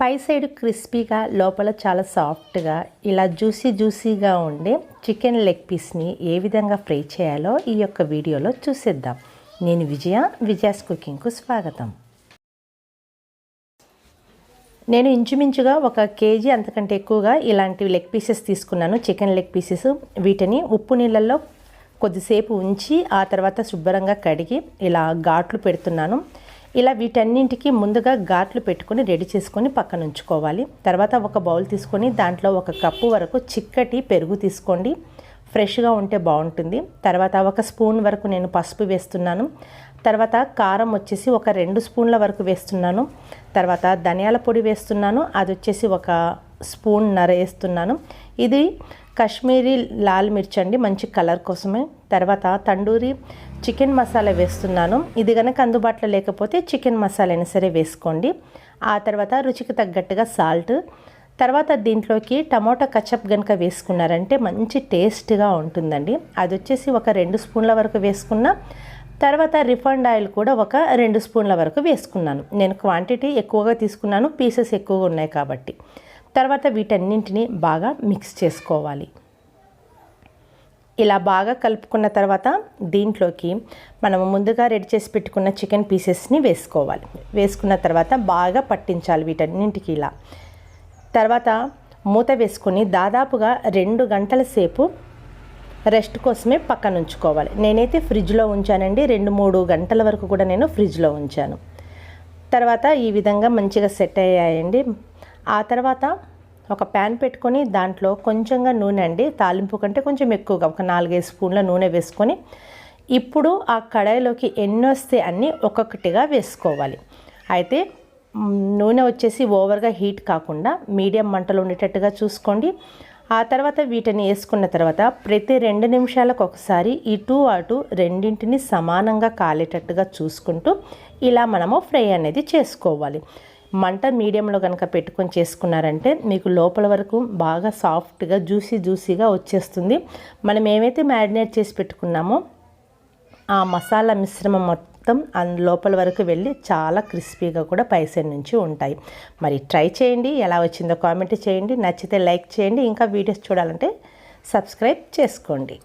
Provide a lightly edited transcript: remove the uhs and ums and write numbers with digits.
పై side క్రిస్పీగా లోపల చాలా సాఫ్ట్గా ఇలా జ్యూసీగా ఉండే చికెన్ లెగ్ పీస్ని ఏ విధంగా ఫ్రై చేయాలో ఈ యొక్క వీడియోలో చూసేద్దాం. నేను విజయాస్ కుకింగ్కు స్వాగతం. నేను ఇంచుమించుగా 1 కేజీ అంతకంటే ఎక్కువగా ఇలాంటి లెగ్ పీసెస్ తీసుకున్నాను. చికెన్ లెగ్ పీసెస్ వీటిని ఉప్పు నీళ్ళల్లో కొద్దిసేపు ఉంచి ఆ తర్వాత శుభ్రంగా కడిగి ఇలా ఘాట్లు పెడుతున్నాను. ఇలా వీటన్నింటికి ముందుగా ఘాట్లు పెట్టుకొని రెడీ చేసుకొని పక్కన ఉంచుకోవాలి. తర్వాత ఒక బౌల్ తీసుకొని దాంట్లో 1 కప్పు వరకు చిక్కటి పెరుగు తీసుకోండి. ఫ్రెష్గా ఉంటే బాగుంటుంది. తర్వాత 1 స్పూన్ వరకు నేను పసుపు వేస్తున్నాను. తర్వాత కారం వచ్చేసి 2 స్పూన్ల వరకు వేస్తున్నాను. తర్వాత ధనియాల పొడి వేస్తున్నాను, అది వచ్చేసి 1 స్పూన్నర వేస్తున్నాను. ఇది కాశ్మీరీ లాల్ మిర్చి అండి, మంచి కలర్ కోసమే. తర్వాత తండూరి చికెన్ మసాలా వేస్తున్నాను. ఇది కనుక అందుబాటులో లేకపోతే చికెన్ మసాలా అయినా సరే వేసుకోండి. ఆ తర్వాత రుచికి తగ్గట్టుగా సాల్ట్. తర్వాత దీంట్లోకి టమాటా కచప్ కనుక వేసుకున్నారంటే మంచి టేస్ట్గా ఉంటుందండి. అది వచ్చేసి 2 స్పూన్ల వరకు వేసుకున్న. తర్వాత రిఫైండ్ ఆయిల్ కూడా 2 స్పూన్ల వరకు వేసుకున్నాను. నేను క్వాంటిటీ ఎక్కువగా తీసుకున్నాను, పీసెస్ ఎక్కువగా ఉన్నాయి కాబట్టి. తర్వాత వీటన్నింటినీ బాగా మిక్స్ చేసుకోవాలి. ఇలా బాగా కలుపుకున్న తర్వాత దీంట్లోకి మనము ముందుగా రెడీ చేసి పెట్టుకున్న చికెన్ పీసెస్ని వేసుకోవాలి. వేసుకున్న తర్వాత బాగా పట్టించాలి వీటన్నింటికి ఇలా. తర్వాత మూత వేసుకొని దాదాపుగా 2 గంటల సేపు రెస్ట్ కోసమే పక్కన ఉంచుకోవాలి. నేనైతే ఫ్రిడ్జ్లో ఉంచానండి. 2-3 గంటల వరకు కూడా నేను ఫ్రిడ్జ్లో ఉంచాను. తర్వాత ఈ విధంగా మంచిగా సెట్ అయ్యాయండి. ఆ తర్వాత ఒక ప్యాన్ పెట్టుకొని దాంట్లో కొంచెంగా నూనె అండి, తాలింపు కంటే కొంచెం ఎక్కువగా 4-5 స్పూన్ల నూనె వేసుకొని ఇప్పుడు ఆ కడాయిలోకి ఎన్ని వస్తే అన్నీ ఒక్కొక్కటిగా వేసుకోవాలి. అయితే నూనె వచ్చేసి ఓవర్గా హీట్ కాకుండా మీడియం మంటలో ఉండేటట్టుగా చూసుకోండి. ఆ తర్వాత వీటిని వేసుకున్న తర్వాత ప్రతి 2 నిమిషాలకు ఒకసారి ఇటు అటు రెండింటిని సమానంగా కాలేటట్టుగా చూసుకుంటూ ఇలా మనము ఫ్రై అనేది చేసుకోవాలి. మంట మీడియంలో కనుక పెట్టుకొని చేసుకున్నారంటే మీకు లోపల వరకు బాగా సాఫ్ట్గా జ్యూసీగా వచ్చేస్తుంది. మనం ఏమైతే మ్యారినేట్ చేసి పెట్టుకున్నామో ఆ మసాలా మిశ్రమం మొత్తం లోపల వరకు వెళ్ళి చాలా క్రిస్పీగా కూడా పై సైడ్ నుంచి ఉంటాయి. మరి ట్రై చేయండి, ఎలా వచ్చిందో కామెంట్ చేయండి. నచ్చితే లైక్ చేయండి. ఇంకా వీడియోస్ చూడాలంటే సబ్స్క్రైబ్ చేసుకోండి.